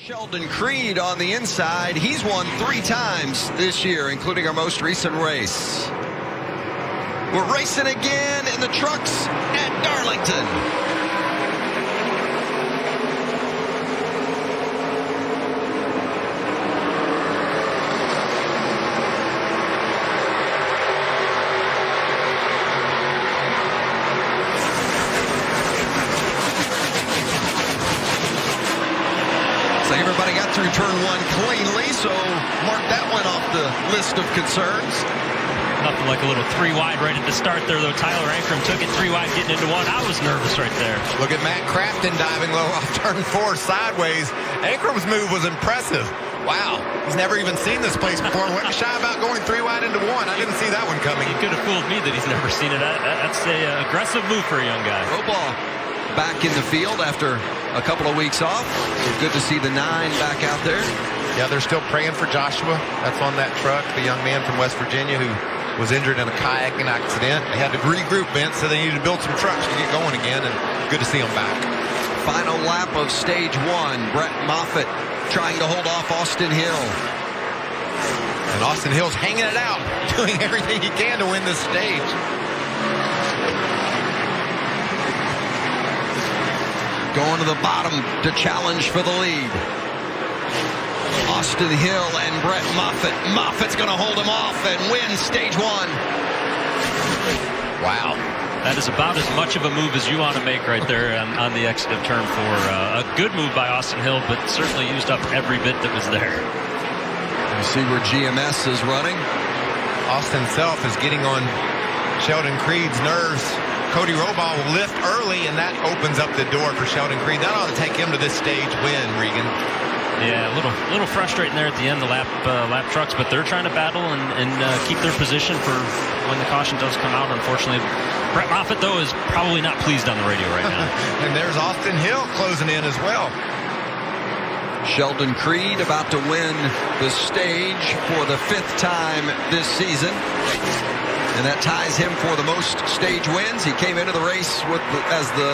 Sheldon Creed on the inside. He's won 3 times this year, including our most recent race. We're racing again in the trucks at Darlington. So everybody got through turn 1 cleanly, so mark that one off the list of concerns. Nothing like a little 3 wide right at the start there, though. Tyler Ankrum took it 3 wide getting into 1. I was nervous right there. Look at Matt Crafton diving low off turn 4 sideways. Ankrum's move was impressive. Wow, he's never even seen this place before. Wasn't shy about going 3 wide into 1. I didn't see that one coming. You could have fooled me that he's never seen it. That's an aggressive move for a young guy. Roball back in the field after a couple of weeks off. It's good to see the 9 back out there. Yeah, they're still praying for Joshua. That's on that truck, the young man from West Virginia who was injured in a kayaking accident. They had to regroup, Vince, so they needed to build some trucks to get going again, and good to see them back. Final lap of stage 1. Brett Moffitt trying to hold off Austin Hill. And Austin Hill's hanging it out, doing everything he can to win this stage. Going to the bottom to challenge for the lead. Austin Hill and Brett Moffitt. Moffitt's going to hold him off and win stage 1. Wow. That is about as much of a move as you want to make right there on the exit of turn 4. A good move by Austin Hill, but certainly used up every bit that was there. You see where GMS is running. Austin self is getting on Sheldon Creed's nerves. Cody Roball will lift early, and that opens up the door for Sheldon Creed. That ought to take him to this stage win, Regan. Yeah, a little frustrating there at the end of the lap trucks, but they're trying to battle and keep their position for when the caution does come out. Unfortunately, Brett Moffitt, though, is probably not pleased on the radio right now. And there's Austin Hill closing in as well. Sheldon Creed about to win the stage for the 5th time this season. And that ties him for the most stage wins. He came into the race as the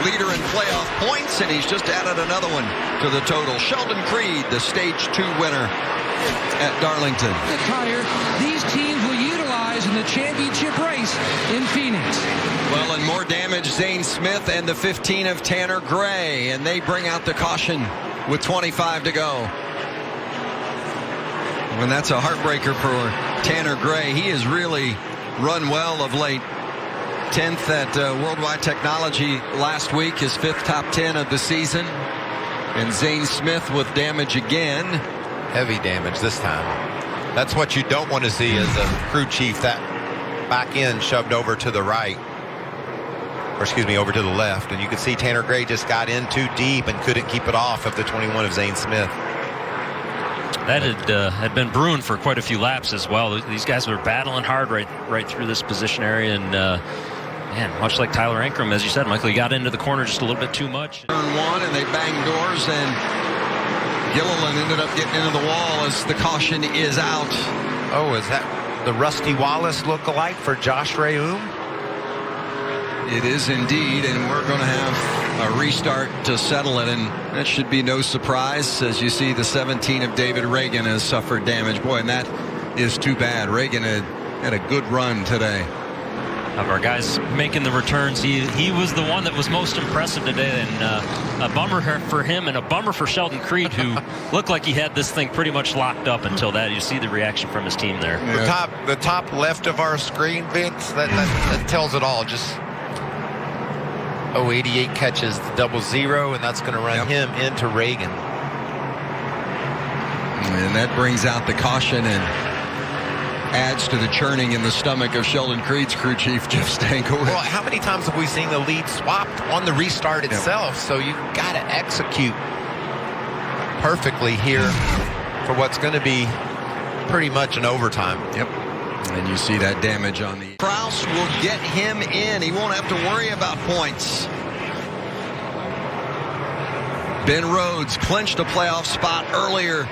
leader in playoff points, and he's just added another one to the total. Sheldon Creed, the stage 2 winner at Darlington. The tire these teams will utilize in the championship race in Phoenix. Well, and more damage, Zane Smith and the 15 of Tanner Gray, and they bring out the caution with 25 to go. And that's a heartbreaker for Tanner Gray. He has really run well of late. 10th at Worldwide Technology last week, his 5th top 10 of the season. And Zane Smith with damage again. Heavy damage this time. That's what you don't want to see as a crew chief. That back end shoved over to the right. Or excuse me, over to the left. And you can see Tanner Gray just got in too deep and couldn't keep it off of the 21 of Zane Smith. That had been brewing for quite a few laps as well. These guys were battling hard right through this position area, and man, much like Tyler Ankrum, as you said, Michael, he got into the corner just a little bit too much. Turn 1, and they banged doors, and Gilliland ended up getting into the wall as the caution is out. Oh, is that the Rusty Wallace look-alike for Josh Reaume? It is indeed, and we're going to have a restart to settle it, and that should be no surprise as you see the 17 of David Reagan has suffered damage. Boy, and that is too bad. Reagan had a good run today. Of our guys making the returns, he was the one that was most impressive today, and a bummer for him and a bummer for Sheldon Creed, who looked like he had this thing pretty much locked up until that. You see the reaction from his team there. Yeah. The top left of our screen, Vince, that tells it all. Just 88 catches the 00, and that's going to run him into Reagan. And that brings out the caution and adds to the churning in the stomach of Sheldon Creed's crew chief, Jeff Stankovic. Well, how many times have we seen the lead swapped on the restart itself? So you've got to execute perfectly here for what's going to be pretty much an overtime. Yep. And you see that damage on the... Kraus will get him in. He won't have to worry about points. Ben Rhodes clinched a playoff spot earlier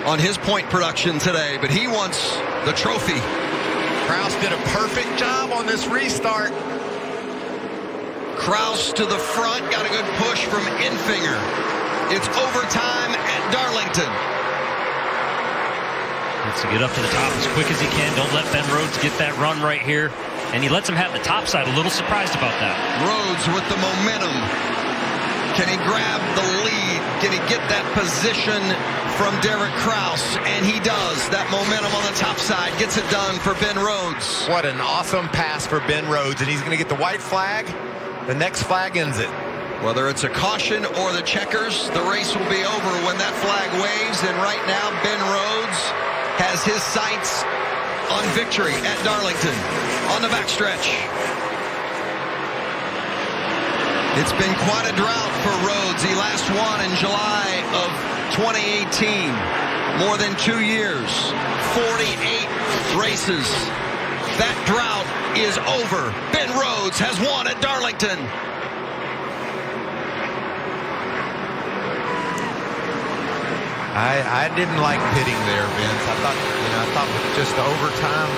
on his point production today, but he wants the trophy. Kraus did a perfect job on this restart. Kraus to the front, got a good push from Infinger. It's overtime to get up to the top as quick as he can. Don't let Ben Rhodes get that run right here. And he lets him have the top side. A little surprised about that. Rhodes with the momentum. Can he grab the lead? Can he get that position from Derek Kraus? And he does. That momentum on the top side gets it done for Ben Rhodes. What an awesome pass for Ben Rhodes, and he's going to get the white flag. The next flag ends it. Whether it's a caution or the checkers, the race will be over when that flag waves. And right now, Ben Rhodes has his sights on victory at Darlington on the backstretch. It's been quite a drought for Rhodes. He last won in July of 2018. More than 2 years. 48 races. That drought is over. Ben Rhodes has won at Darlington. I didn't like pitting there, Vince. I thought with just the overtime.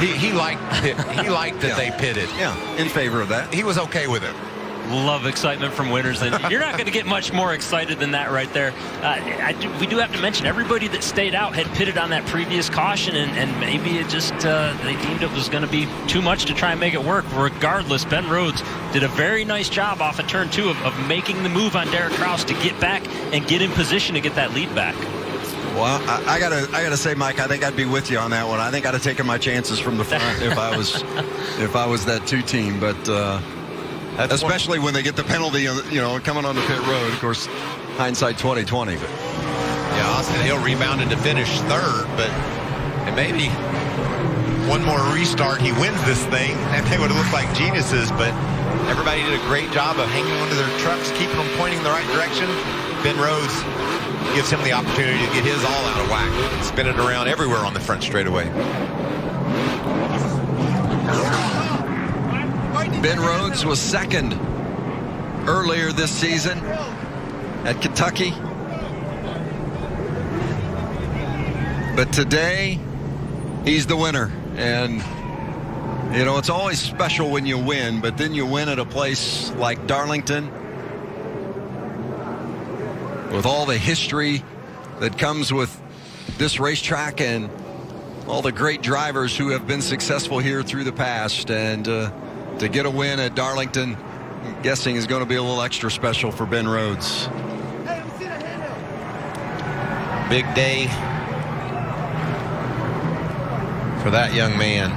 He liked that they pitted. Yeah, in favor of that. He was okay with it. Love excitement from winners, and you're not going to get much more excited than that right there. We do have to mention everybody that stayed out had pitted on that previous caution, and maybe it just they deemed it was going to be too much to try and make it work. Regardless, Ben Rhodes did a very nice job off of turn 2 of making the move on Derek Kraus to get back and get in position to get that lead back. Well, I gotta say, Mike, I think I'd be with you on that one. I think I'd have taken my chances from the front if I was that 2 team, but. Especially when they get the penalty, coming on the pit road. Of course, hindsight 2020. But yeah, Austin Hill rebounded to finish 3rd, but and maybe one more restart, he wins this thing, and they would have looked like geniuses. But everybody did a great job of hanging onto their trucks, keeping them pointing in the right direction. Ben Rhodes gives him the opportunity to get his all out of whack, and spin it around everywhere on the front straightaway. Ben Rhodes was 2nd earlier this season at Kentucky. But today, he's the winner. And, it's always special when you win, but then you win at a place like Darlington with all the history that comes with this racetrack and all the great drivers who have been successful here through the past. And, to get a win at Darlington, I'm guessing is going to be a little extra special for Ben Rhodes. Big day for that young man.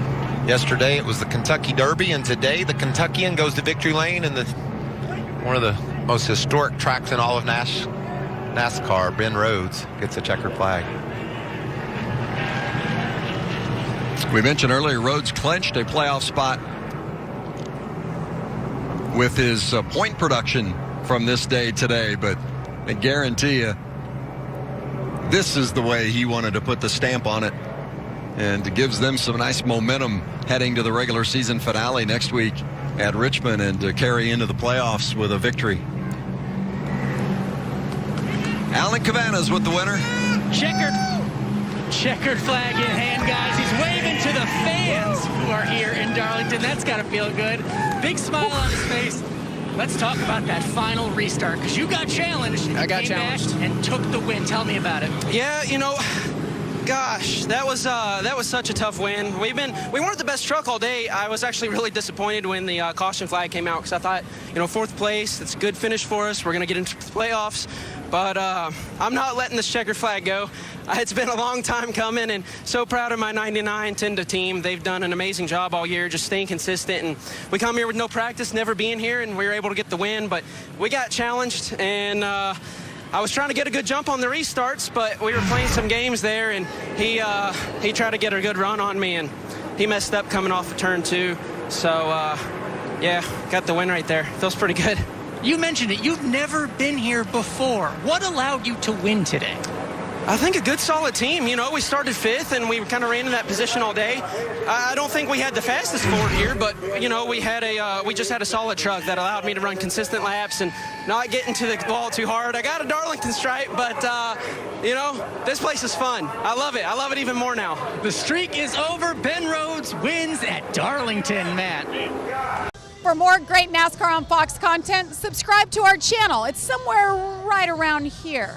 Yesterday it was the Kentucky Derby, and today the Kentuckian goes to victory lane in one of the most historic tracks in all of NASCAR. Ben Rhodes gets a checkered flag. We mentioned earlier Rhodes clinched a playoff spot with his point production from this day today, but I guarantee you this is the way he wanted to put the stamp on it, and it gives them some nice momentum heading to the regular season finale next week at Richmond and to carry into the playoffs with a victory. Alan Cavanagh with the winner. Checkered flag in hand, guys. He's waving to the fans who are here in Darlington. That's got to feel good. Big smile on his face. Let's talk about that final restart, because you got challenged. I got challenged and took the win. Tell me about it. Yeah, gosh, that was such a tough win. We weren't the best truck all day. I was actually really disappointed when the caution flag came out, because I thought, 4th place, that's a good finish for us. We're going to get into the playoffs. But I'm not letting this checkered flag go. It's been a long time coming, and so proud of my 99 Tenda team. They've done an amazing job all year, just staying consistent. And we come here with no practice, never being here, and we were able to get the win. But we got challenged, and I was trying to get a good jump on the restarts, but we were playing some games there, and he tried to get a good run on me, and he messed up coming off of turn 2. So, yeah, got the win right there. Feels pretty good. You mentioned it. You've never been here before. What allowed you to win today? I think a good, solid team. We started 5th, and we kind of ran in that position all day. I don't think we had the fastest Ford here, but, we just had a solid truck that allowed me to run consistent laps and not get into the ball too hard. I got a Darlington stripe, but, this place is fun. I love it. I love it even more now. The streak is over. Ben Rhodes wins at Darlington, Matt. For more great NASCAR on Fox content, subscribe to our channel. It's somewhere right around here.